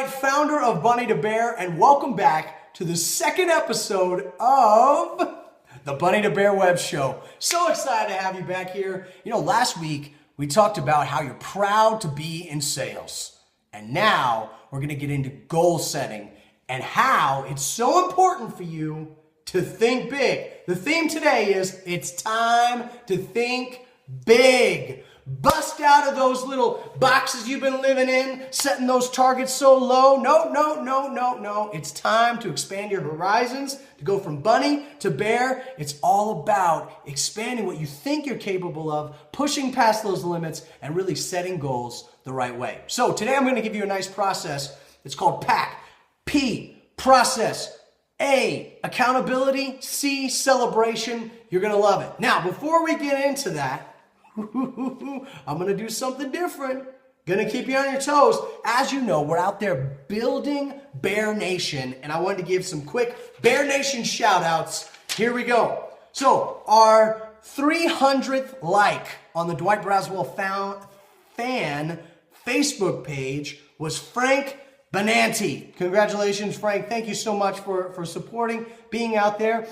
Wright, founder of Bunny to Bear, and welcome back to the second episode of the Bunny to Bear Web Show. So excited to have you back here. You know, last week we talked about how you're proud to be in sales. And now we're going to get into goal setting and how it's so important for you to think big. The theme today is it's time to think big. Bust out of those little boxes you've been living in, setting those targets so low. No. It's time to expand your horizons, to go from bunny to bear. It's all about expanding what you think you're capable of, pushing past those limits, and really setting goals the right way. So today I'm going to give you a nice process. It's called PACK. P, process. A, accountability. C, celebration. You're going to love it. Now, before we get into that, I'm going to do something different. Going to keep you on your toes. As you know, we're out there building Bear Nation, and I wanted to give some quick Bear Nation shout outs. Here we go. So our 300th like on the Dwight Braswell fan Facebook page was Frank Benanti. Congratulations, Frank. Thank you so much for supporting, being out there.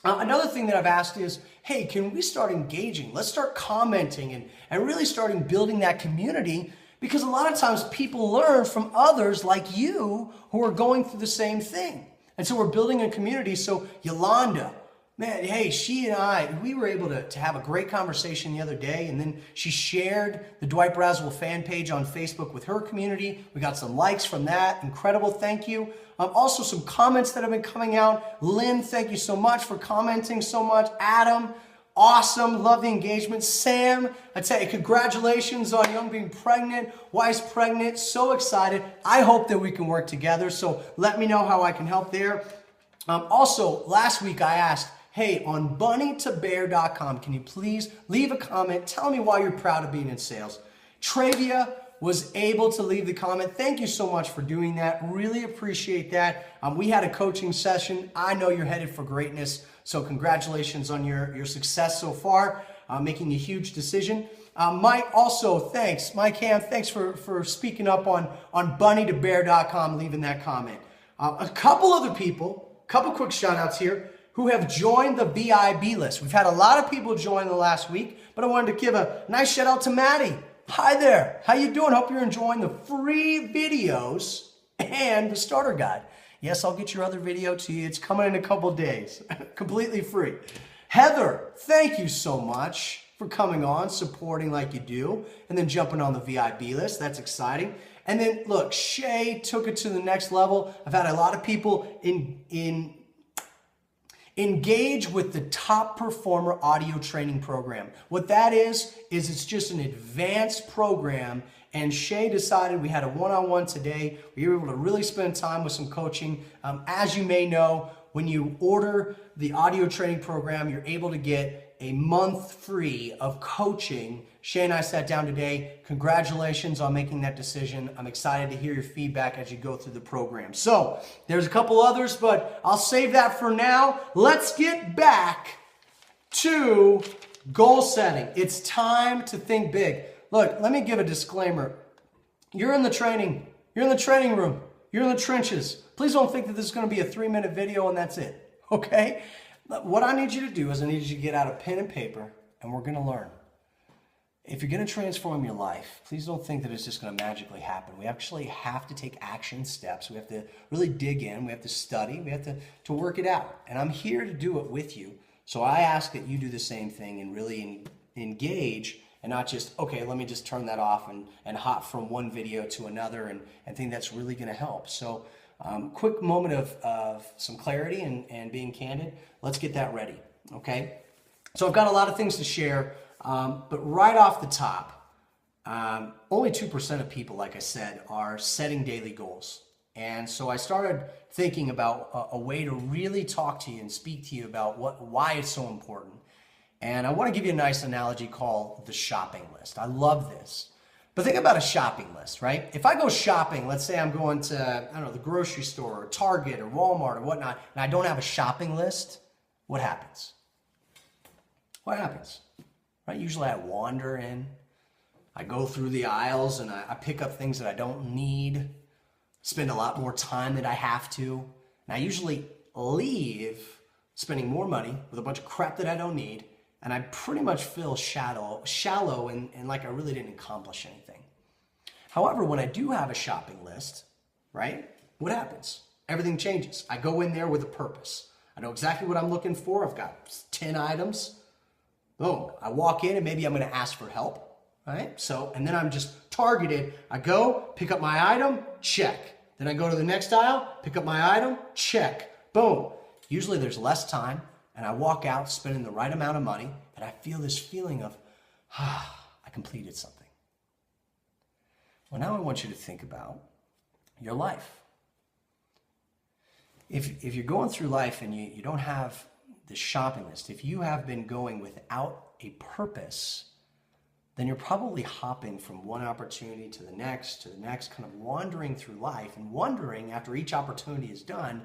Another thing that I've asked is, hey, can we start engaging? Let's start commenting and really starting building that community, because a lot of times people learn from others like you who are going through the same thing. And so we're building a community. So Yolanda, man, hey, she and I, we were able to have a great conversation the other day, and then she shared the Dwight Braswell fan page on Facebook with her community. We got some likes from that. Incredible, thank you. Also some comments that have been coming out. Lynn, thank you so much for commenting so much. Adam, awesome, love the engagement. Sam, I tell you, congratulations on Young being pregnant, wife's pregnant, so excited. I hope that we can work together, so let me know how I can help there. Also, last week I asked, hey, on bunnytobear.com, can you please leave a comment? Tell me why you're proud of being in sales. Travia was able to leave the comment. Thank you so much for doing that. Really appreciate that. We had a coaching session. I know you're headed for greatness, so congratulations on your success so far, making a huge decision. Mike, also, thanks. Mike Ham, thanks for speaking up on bunnytobear.com, leaving that comment. A couple other people, couple quick shout outs here, who have joined the VIB list. We've had a lot of people join the last week, but I wanted to give a nice shout out to Maddie. Hi there. How you doing? Hope you're enjoying the free videos and the starter guide. Yes, I'll get your other video to you. It's coming in a couple days. Completely free. Heather, thank you so much for coming on, supporting like you do, and then jumping on the VIB list. That's exciting. And then, look, Shay took it to the next level. I've had a lot of people engage with the Top Performer Audio Training Program. What that is it's just an advanced program, and Shay decided, we had a one-on-one today. We were able to really spend time with some coaching. As you may know, when you order the audio training program, you're able to get a month free of coaching. Shay and I sat down today. Congratulations on making that decision. I'm excited to hear your feedback as you go through the program. So there's a couple others, but I'll save that for now. Let's get back to goal setting. It's time to think big. Look, let me give a disclaimer. You're in the training room. You're in the trenches. Please don't think that this is going to be a 3-minute video and that's it, okay? What I need you to do is I need you to get out a pen and paper, and we're going to learn. If you're going to transform your life, please don't think that it's just going to magically happen. We actually have to take action steps. We have to really dig in. We have to study. We have to work it out. And I'm here to do it with you. So I ask that you do the same thing and really engage, and not just, okay, let me just turn that off and hop from one video to another and think that's really going to help. So quick moment of some clarity and being candid. Let's get that ready, okay? So I've got a lot of things to share, but right off the top, only 2% of people, like I said, are setting daily goals. And so I started thinking about a way to really talk to you and speak to you about why it's so important. And I want to give you a nice analogy called the shopping list. I love this. But think about a shopping list, right? If I go shopping, let's say I'm going to, I don't know, the grocery store or Target or Walmart or whatnot, and I don't have a shopping list, what happens? What happens? Right? Usually I wander in, I go through the aisles and I pick up things that I don't need. spend a lot more time than I have to, and I usually leave spending more money with a bunch of crap that I don't need, and I pretty much feel shallow and like I really didn't accomplish anything. However, when I do have a shopping list, right, what happens? Everything changes. I go in there with a purpose. I know exactly what I'm looking for. I've got 10 items. Boom. I walk in and maybe I'm going to ask for help, right? So, and then I'm just targeted. I go, pick up my item, check. Then I go to the next aisle, pick up my item, check. Boom. Usually there's less time, and I walk out spending the right amount of money, and I feel this feeling of, I completed something. Well, now I want you to think about your life. If you're going through life and you don't have the shopping list, if you have been going without a purpose, then you're probably hopping from one opportunity to the next, kind of wandering through life and wondering after each opportunity is done,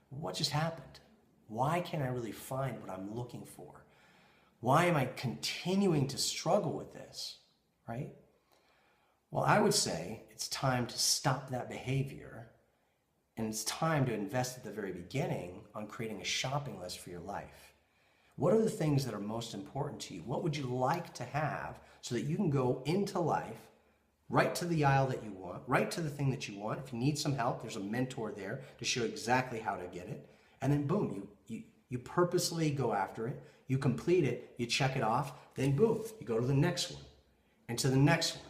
what just happened? Why can't I really find what I'm looking for? Why am I continuing to struggle with this, right? Well, I would say it's time to stop that behavior, and it's time to invest at the very beginning on creating a shopping list for your life. What are the things that are most important to you? What would you like to have so that you can go into life, right to the aisle that you want, right to the thing that you want? If you need some help, there's a mentor there to show exactly how to get it. And then boom, you purposely go after it, you complete it, you check it off, then boom, you go to the next one and to the next one.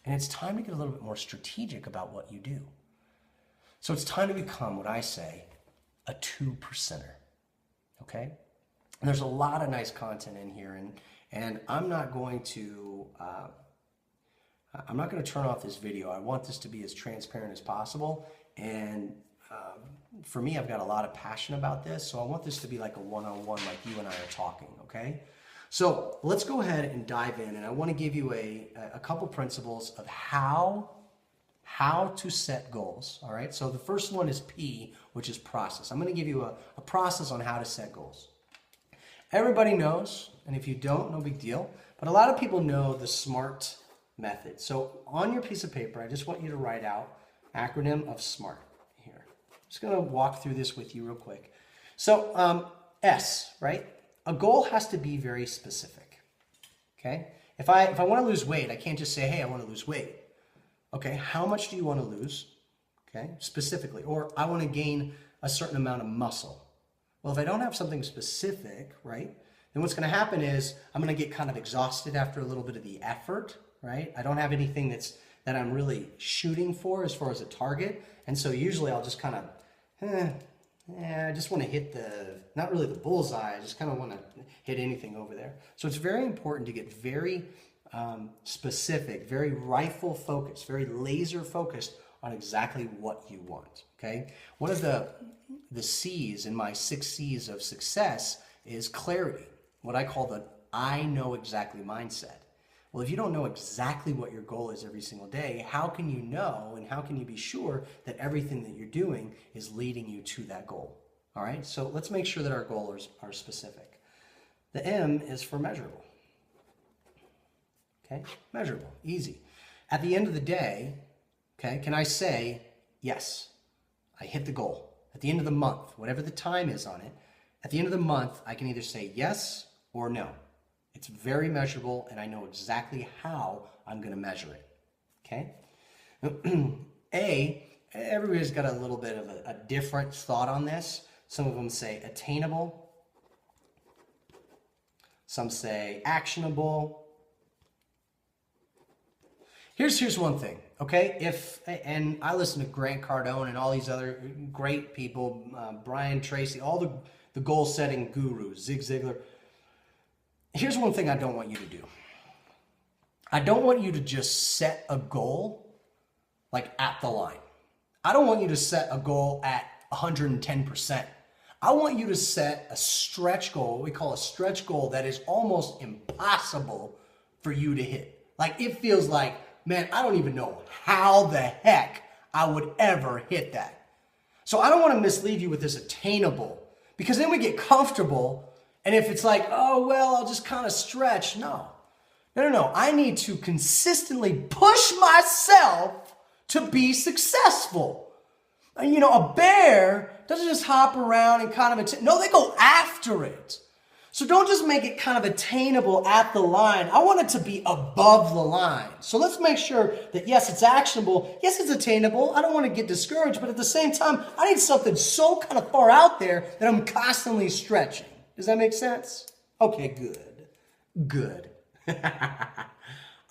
And it's time to get a little bit more strategic about what you do. So it's time to become what I say, a 2%er, okay? And there's a lot of nice content in here, and I'm not going to turn off this video. I want this to be as transparent as possible, and for me, I've got a lot of passion about this, so I want this to be like a one-on-one, like you and I are talking, okay? So let's go ahead and dive in, and I want to give you a couple principles of how to set goals, all right? So the first one is P, which is process. I'm going to give you a process on how to set goals. Everybody knows, and if you don't, no big deal, but a lot of people know the SMART method. So on your piece of paper, I just want you to write out acronym of SMART here. I'm just going to walk through this with you real quick. So S, right? A goal has to be very specific, okay? If I want to lose weight, I can't just say, hey, I want to lose weight. Okay, how much do you want to lose? Okay, specifically. Or I want to gain a certain amount of muscle. Well, if I don't have something specific, right, then what's going to happen is I'm going to get kind of exhausted after a little bit of the effort, right? I don't have anything that I'm really shooting for as far as a target. And so usually I'll just kind of, I just want to hit not really the bullseye, I just kind of want to hit anything over there. So it's very important to get very specific, very rifle focused, very laser focused on exactly what you want, okay? One of the C's in my 6 C's of success is clarity, what I call the I know exactly mindset. Well, if you don't know exactly what your goal is every single day, how can you know and how can you be sure that everything that you're doing is leading you to that goal? All right, so let's make sure that our goals are specific. The M is for measurable. Okay, measurable, easy. At the end of the day, okay, can I say, yes, I hit the goal. At the end of the month, whatever the time is on it, at the end of the month, I can either say yes or no. It's very measurable, and I know exactly how I'm going to measure it, okay? A, everybody's got a little bit of a different thought on this. Some of them say attainable. Some say actionable. Here's one thing, okay? And I listen to Grant Cardone and all these other great people, Brian Tracy, all the goal-setting gurus, Zig Ziglar. Here's one thing I don't want you to do. I don't want you to just set a goal like at the line. I don't want you to set a goal at 110%. I want you to set a stretch goal, what we call a stretch goal, that is almost impossible for you to hit. Like it feels like, man, I don't even know how the heck I would ever hit that. So I don't want to mislead you with this attainable, because then we get comfortable. And if it's like, oh, well, I'll just kind of stretch. No. I need to consistently push myself to be successful. A bear doesn't just hop around and kind of, no, they go after it. So don't just make it kind of attainable at the line. I want it to be above the line. So let's make sure that, yes, it's actionable. Yes, it's attainable. I don't want to get discouraged, but at the same time, I need something so kind of far out there that I'm constantly stretching. Does that make sense? Okay, good. Good.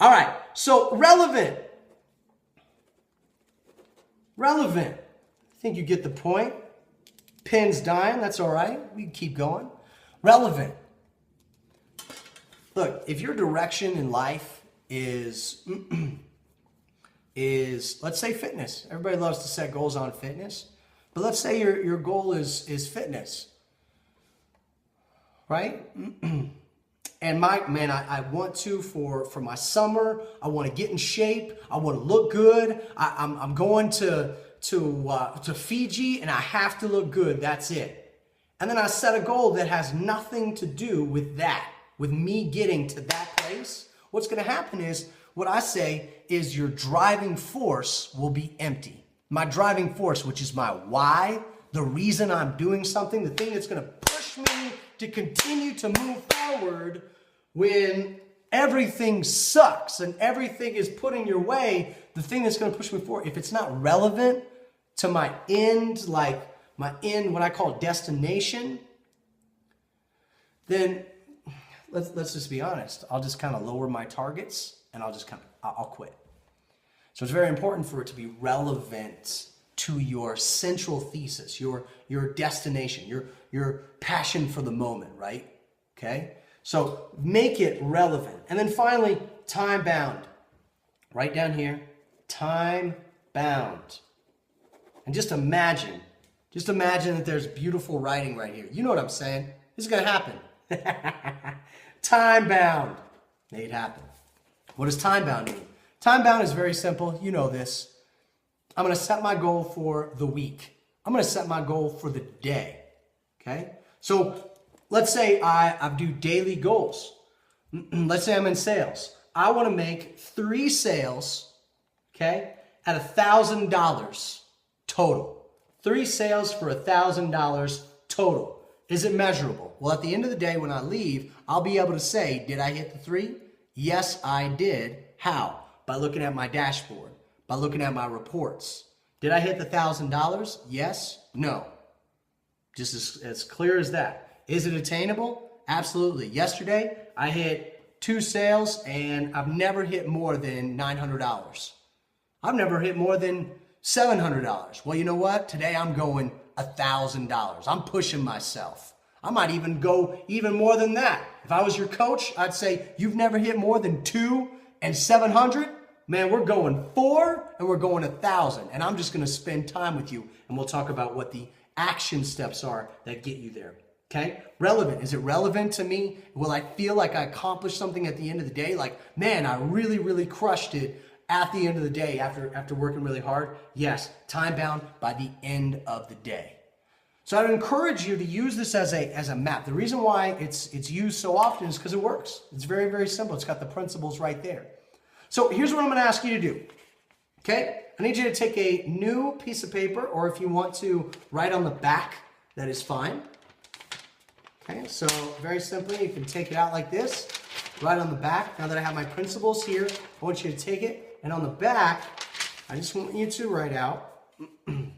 All right, so relevant. Relevant. I think you get the point. Pen's dying, that's all right. We can keep going. Relevant. Look, if your direction in life is let's say fitness. Everybody loves to set goals on fitness, but let's say your goal is fitness, right? And I want to for my summer. I want to get in shape. I want to look good. I'm going to Fiji, and I have to look good. That's it. And then I set a goal that has nothing to do with that, with me getting to that place. What's going to happen is, what I say is, your driving force will be empty. My driving force, which is my why, the reason I'm doing something, the thing that's going to push me to continue to move forward when everything sucks and everything is put in your way, the thing that's going to push me forward, if it's not relevant to my end, like my end, what I call destination, then let's just be honest. I'll just kind of lower my targets and I'll quit. So it's very important for it to be relevant to your central thesis, your destination, your passion for the moment, right? Okay? So make it relevant. And then finally, time bound. Right down here, time bound. And just imagine that there's beautiful writing right here. You know what I'm saying? This is going to happen. Time bound. Make it happen. What does time bound mean? Time bound is very simple. You know this. I'm going to set my goal for the week. I'm going to set my goal for the day. Okay? So let's say I do daily goals. Let's say I'm in sales. I want to make 3 sales, okay, at $1,000 total. 3 sales for $1,000 total. Is it measurable? Well, at the end of the day, when I leave, I'll be able to say, did I hit the 3? Yes, I did. How? By looking at my dashboard, by looking at my reports. Did I hit the $1,000? Yes? No. Just as clear as that. Is it attainable? Absolutely. Yesterday, I hit 2 sales, and I've never hit more than $900. I've never hit more than $700. Well, you know what? Today I'm going $1,000. I'm pushing myself. I might even go even more than that. If I was your coach, I'd say, you've never hit more than 2 and 700? Man, we're going 4 and we're going 1,000. And I'm just going to spend time with you, and we'll talk about what the action steps are that get you there. Okay? Relevant. Is it relevant to me? Will I feel like I accomplished something at the end of the day? Like, man, I really, really crushed it at the end of the day after working really hard? Yes. Time bound by the end of the day. So I'd encourage you to use this as a map. The reason why it's used so often is because it works. It's very, very simple. It's got the principles right there. So here's what I'm going to ask you to do. Okay? I need you to take a new piece of paper, or if you want to write on the back, that is fine. Okay, so very simply, you can take it out like this, right on the back. Now that I have my principles here, I want you to take it, and on the back, I just want you to write out, okay,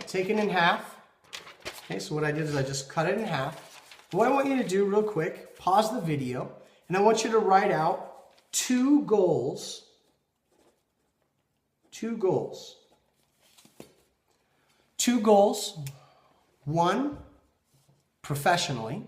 take it in half. Okay, so what I did is I just cut it in half. What I want you to do real quick, pause the video, and I want you to write out 2 goals. 2 goals. 2 goals. 1 professionally,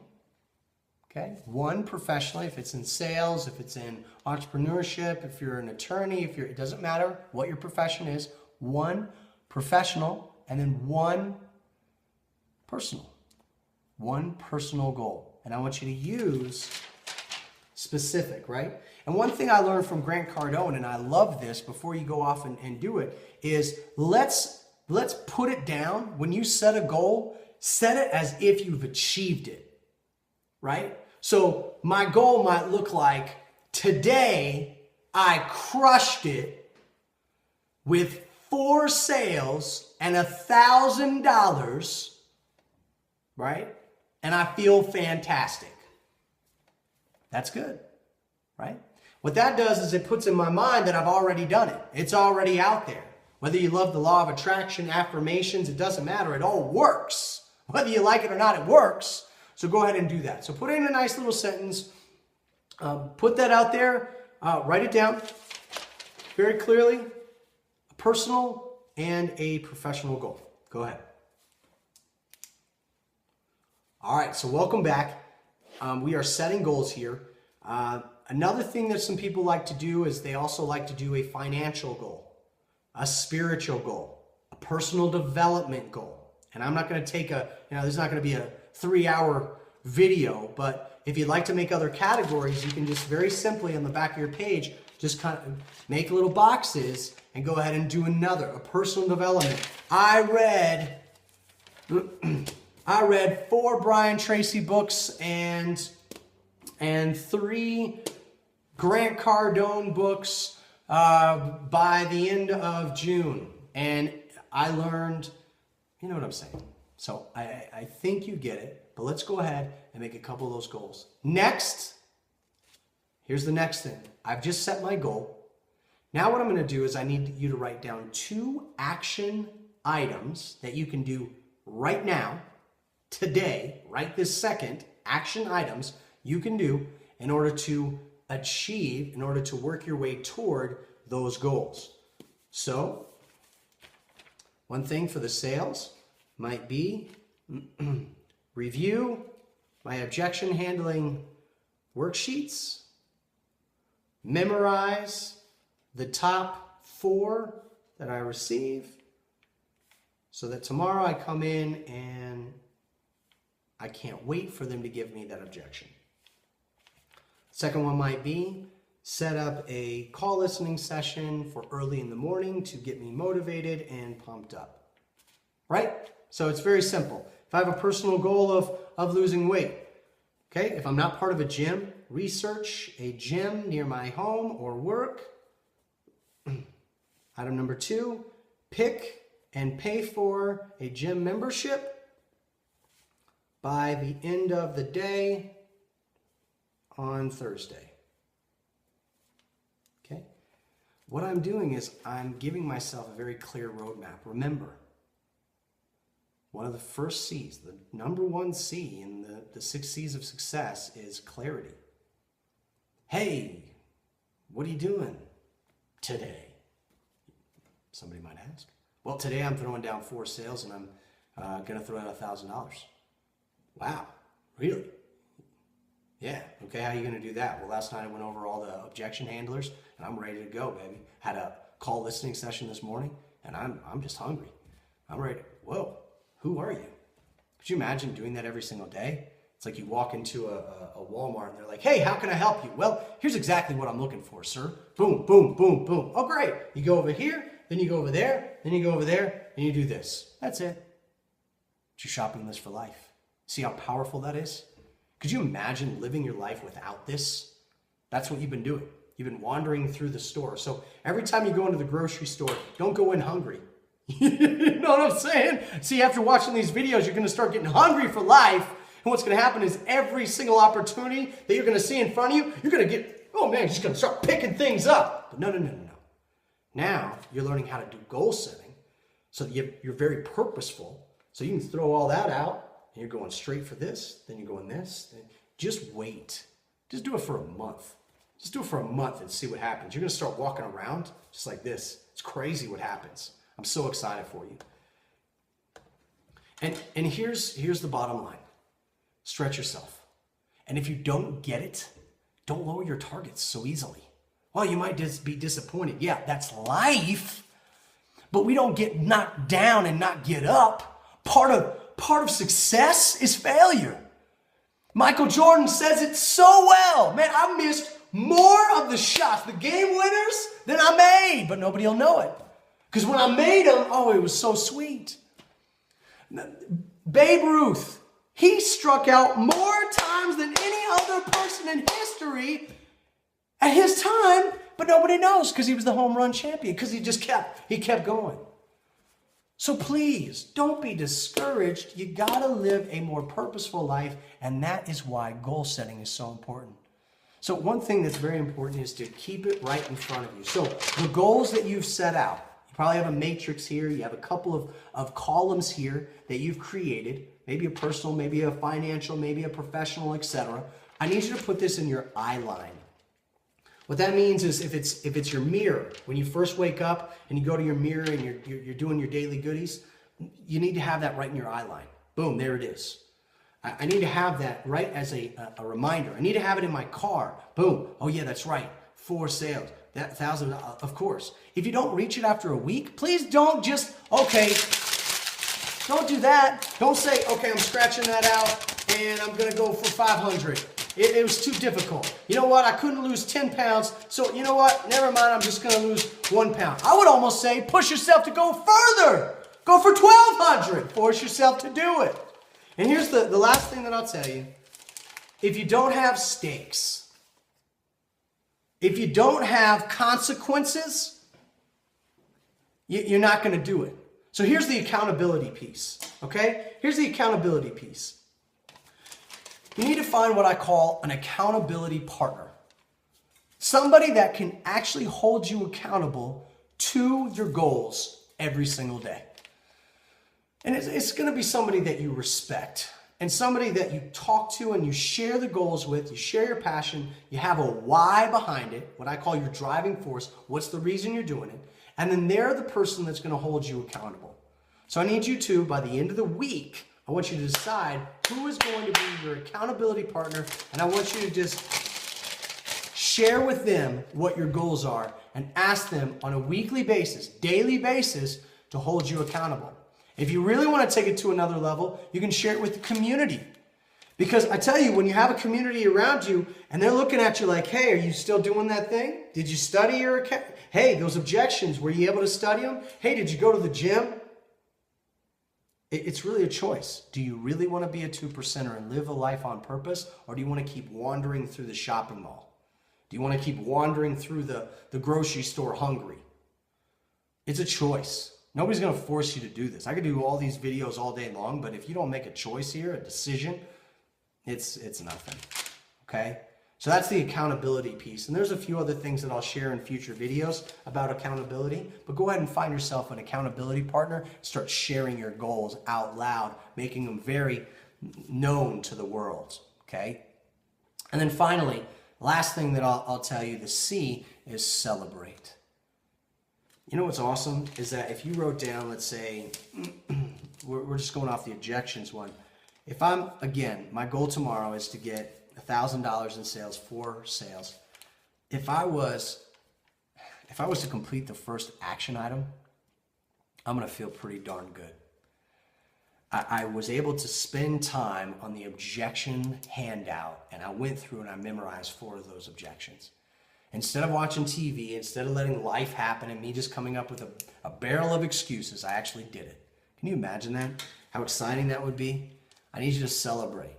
okay? 1 professionally, if it's in sales, if it's in entrepreneurship, if you're an attorney, it doesn't matter what your profession is. 1 professional, and then 1 personal. 1 personal goal. And I want you to use specific, right? And one thing I learned from Grant Cardone, and I love this before you go off and do it, is let's put it down. When you set a goal, set it as if you've achieved it, right? So my goal might look like, today I crushed it with 4 sales and $1,000, right? And I feel fantastic. That's good, right? What that does is it puts in my mind that I've already done it. It's already out there. Whether you love the law of attraction, affirmations, it doesn't matter. It all works. Whether you like it or not, it works. So go ahead and do that. So put in a nice little sentence. Put that out there. Write it down very clearly. A personal and a professional goal. Go ahead. All right, so welcome back. We are setting goals here. Another thing that some people like to do is they also like to do a financial goal, a spiritual goal, a personal development goal. And I'm not going to take this is not going to be a 3-hour video, but if you'd like to make other categories, you can just very simply on the back of your page, just kind of make little boxes and go ahead and do another, a personal development. I read 4 Brian Tracy books and 3 Grant Cardone books by the end of June. And I learned, you know what I'm saying. So I think you get it, but let's go ahead and make a couple of those goals. Next, here's the next thing. I've just set my goal. Now what I'm going to do is I need you to write down 2 action items that you can do right now, today, right this second, action items you can do in order to achieve, in order to work your way toward those goals. So, one thing for the sales might be review my objection handling worksheets, memorize the top 4 that I receive so that tomorrow I come in and I can't wait for them to give me that objection. Second one might be set up a call listening session for early in the morning to get me motivated and pumped up. Right? So it's very simple. If I have a personal goal of losing weight, okay, if I'm not part of a gym, research a gym near my home or work. Item number 2, pick and pay for a gym membership by the end of the day on Thursday. Okay? What I'm doing is I'm giving myself a very clear roadmap. Remember, one of the first C's, the number 1 C in the 6 C's of success is clarity. Hey, what are you doing today? Somebody might ask. Well, today I'm throwing down 4 sales and I'm going to throw out $1,000. Wow, really? Yeah, okay, how are you going to do that? Well, last night I went over all the objection handlers and I'm ready to go, baby. Had a call listening session this morning and I'm just hungry. I'm ready. Whoa, who are you? Could you imagine doing that every single day? It's like you walk into a Walmart and they're like, hey, how can I help you? Well, here's exactly what I'm looking for, sir. Boom, boom, boom, boom. Oh, great. You go over here, then you go over there, then you go over there, and you do this. That's it. It's your shopping list for life. See how powerful that is? Could you imagine living your life without this? That's what you've been doing. You've been wandering through the store. So every time you go into the grocery store, don't go in hungry. You know what I'm saying? See, after watching these videos, you're going to start getting hungry for life. And what's going to happen is every single opportunity that you're going to see in front of you, you're going to get, oh man, you're just going to start picking things up. But no. Now you're learning how to do goal setting so that you're very purposeful. So you can throw all that out and you're going straight for this, then you're going this. Just wait. Just do it for a month. Just do it for a month and see what happens. You're going to start walking around just like this. It's crazy what happens. I'm so excited for you. And here's the bottom line. Stretch yourself. And if you don't get it, don't lower your targets so easily. Well, you might just be disappointed. Yeah, that's life. But we don't get knocked down and not get up. Part of success is failure. Michael Jordan says it so well. Man, I missed more of the shots, the game winners, than I made. But nobody will know it. Because when I made them, oh, it was so sweet. Babe Ruth, he struck out more times than any other person in history at his time, but nobody knows because he was the home run champion, because he kept going. So please, don't be discouraged. You gotta live a more purposeful life, and that is why goal setting is so important. So one thing that's very important is to keep it right in front of you. So the goals that you've set out, you probably have a matrix here, you have a couple of columns here that you've created, maybe a personal, maybe a financial, maybe a professional, etc. I need you to put this in your eye line. What that means is if it's your mirror, when you first wake up and you go to your mirror and you're doing your daily goodies, you need to have that right in your eye line. Boom, there it is. I need to have that right as a reminder. I need to have it in my car. Boom. Oh yeah, that's right. 4 sales. That 1,000, of course. If you don't reach it after a week, please don't just, okay, don't do that. Don't say, okay, I'm scratching that out and I'm going to go for 500. It was too difficult. You know what? I couldn't lose 10 pounds. So you know what? Never mind. I'm just going to lose 1 pound. I would almost say push yourself to go further. Go for 1,200. Force yourself to do it. And here's the last thing that I'll tell you. If you don't have stakes, if you don't have consequences, you're not going to do it. So here's the accountability piece, okay? Here's the accountability piece. You need to find what I call an accountability partner. Somebody that can actually hold you accountable to your goals every single day. And it's going to be somebody that you respect and somebody that you talk to and you share the goals with, you share your passion, you have a why behind it, what I call your driving force, what's the reason you're doing it, and then they're the person that's going to hold you accountable. So I need you to, by the end of the week, I want you to decide who is going to be your accountability partner, and I want you to just share with them what your goals are and ask them on a weekly basis, daily basis, to hold you accountable. If you really want to take it to another level, you can share it with the community. Because I tell you, when you have a community around you and they're looking at you like, hey, are you still doing that thing? Did you study your account? Hey, those objections, were you able to study them? Hey, did you go to the gym? It's really a choice. Do you really want to be a 2%er and live a life on purpose? Or do you want to keep wandering through the shopping mall? Do you want to keep wandering through the grocery store hungry? It's a choice. Nobody's going to force you to do this. I could do all these videos all day long, but if you don't make a choice here, a decision, it's nothing, okay? So that's the accountability piece. And there's a few other things that I'll share in future videos about accountability, but go ahead and find yourself an accountability partner. Start sharing your goals out loud, making them very known to the world, okay? And then finally, last thing that I'll tell you, the C is celebrate. You know what's awesome is that if you wrote down, let's say, we're just going off the objections one. If I'm, again, my goal tomorrow is to get $1,000 in sales, 4 sales. If I was to complete the first action item, I'm going to feel pretty darn good. I was able to spend time on the objection handout, and I went through and I memorized 4 of those objections. Instead of watching TV, instead of letting life happen and me just coming up with a barrel of excuses, I actually did it. Can you imagine that? How exciting that would be? I need you to celebrate.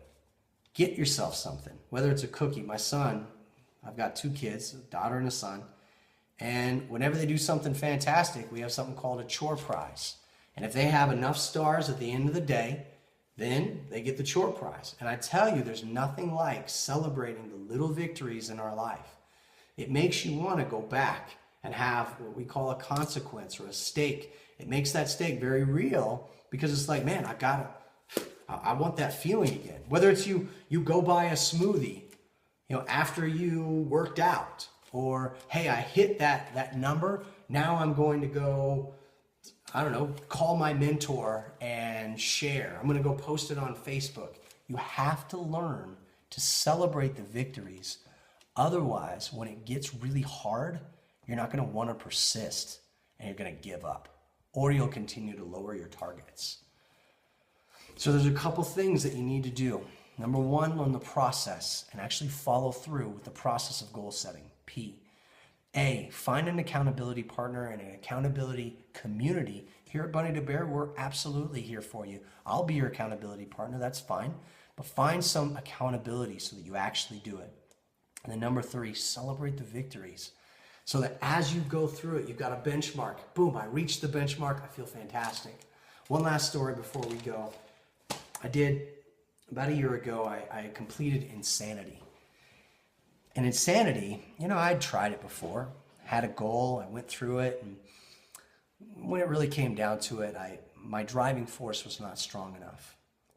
Get yourself something, whether it's a cookie. My son, I've got 2 kids, a daughter and a son, and whenever they do something fantastic, we have something called a chore prize. And if they have enough stars at the end of the day, then they get the chore prize. And I tell you, there's nothing like celebrating the little victories in our life. It makes you want to go back and have what we call a consequence or a stake. It makes that stake very real because it's like, man, I want that feeling again. Whether it's you go buy a smoothie, after you worked out, or hey, I hit that number. Now I'm going to go, call my mentor and share. I'm going to go post it on Facebook. You have to learn to celebrate the victories. Otherwise, when it gets really hard, you're not going to want to persist and you're going to give up, or you'll continue to lower your targets. So there's a couple things that you need to do. Number 1, learn the process and actually follow through with the process of goal setting. P. A, find an accountability partner and an accountability community. Here at Bunny to Bear, we're absolutely here for you. I'll be your accountability partner, that's fine. But find some accountability so that you actually do it. And then number 3, celebrate the victories. so that as you go through it, you've got a benchmark. Boom, I reached the benchmark. I feel fantastic. One last story before we go. About a year ago, I completed Insanity. And Insanity, I'd tried it before, had a goal, I went through it, and when it really came down to it, my driving force was not strong enough.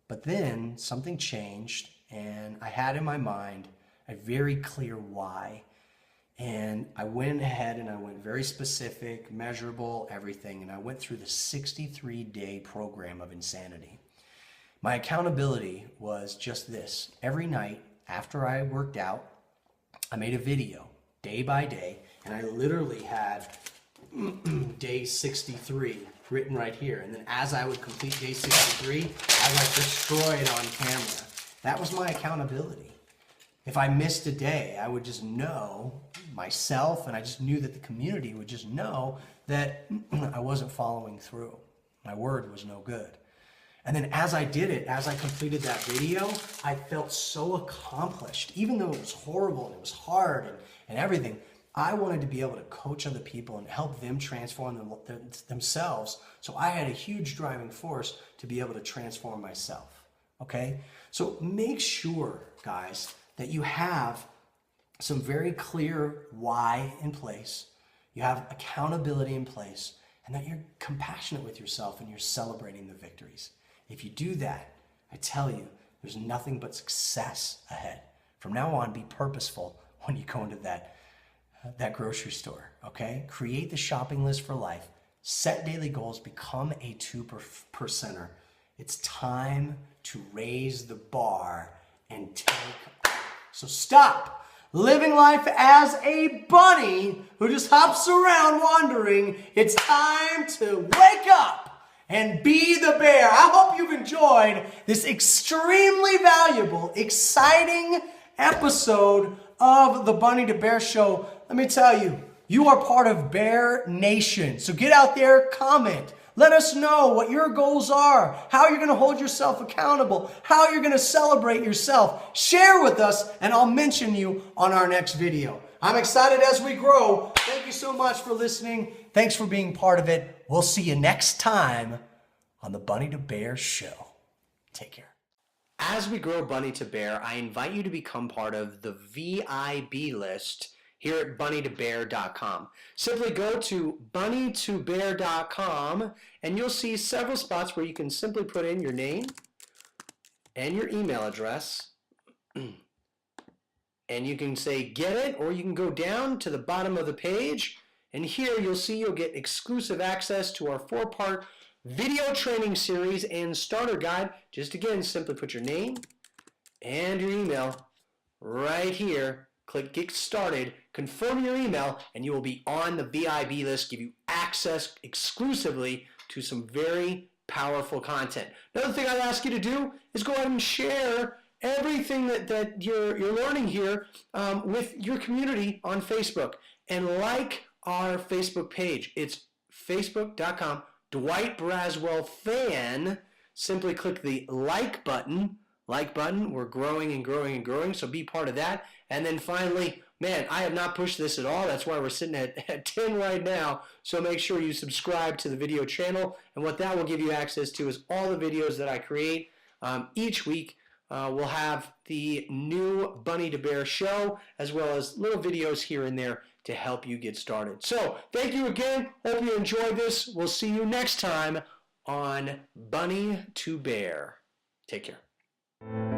But then something changed, and I had in my mind a very clear why. And I went ahead and I went very specific, measurable, everything. And I went through the 63-day program of Insanity. My accountability was just this. Every night after I worked out, I made a video day by day. And I literally had day 63 written right here. And then as I would complete day 63, I would destroy it on camera. That was my accountability. If I missed a day, I would just know myself, and I just knew that the community would just know that I wasn't following through. My word was no good. And then as I did it, as I completed that video, I felt so accomplished. Even though it was horrible and it was hard and everything, I wanted to be able to coach other people and help them transform themselves. So I had a huge driving force to be able to transform myself. Okay? So make sure, guys, that you have some very clear why in place, you have accountability in place, and that you're compassionate with yourself and you're celebrating the victories. If you do that, I tell you, there's nothing but success ahead. From now on, be purposeful when you go into that grocery store, okay? Create the shopping list for life, set daily goals, become a 2%er. It's time to raise the bar and take off. So stop living life as a bunny who just hops around wandering. It's time to wake up and be the bear. I hope you've enjoyed this extremely valuable, exciting episode of the Bunny to Bear Show. Let me tell you, you are part of Bear Nation. So get out there, comment. Let us know what your goals are, how you're going to hold yourself accountable, how you're going to celebrate yourself. Share with us, and I'll mention you on our next video. I'm excited as we grow. Thank you so much for listening. Thanks for being part of it. We'll see you next time on the Bunny to Bear Show. Take care. As we grow Bunny to Bear, I invite you to become part of the VIB list here at bunnytobear.com. Simply go to bunnytobear.com and you'll see several spots where you can simply put in your name and your email address. And you can say get it, or you can go down to the bottom of the page, and here you'll see you'll get exclusive access to our 4-part video training series and starter guide. Just again, simply put your name and your email right here. Click Get Started, confirm your email, and you will be on the VIB list, give you access exclusively to some very powerful content. Another thing I'd ask you to do is go ahead and share everything that you're learning here with your community on Facebook. And like our Facebook page. It's facebook.com, Dwight Braswell Fan. Simply click the like button. We're growing and growing and growing, so be part of that. And then finally, man, I have not pushed this at all. That's why we're sitting at 10 right now. So make sure you subscribe to the video channel. And what that will give you access to is all the videos that I create each week. We'll have the new Bunny to Bear show, as well as little videos here and there to help you get started. So thank you again. Hope you enjoyed this. We'll see you next time on Bunny to Bear. Take care.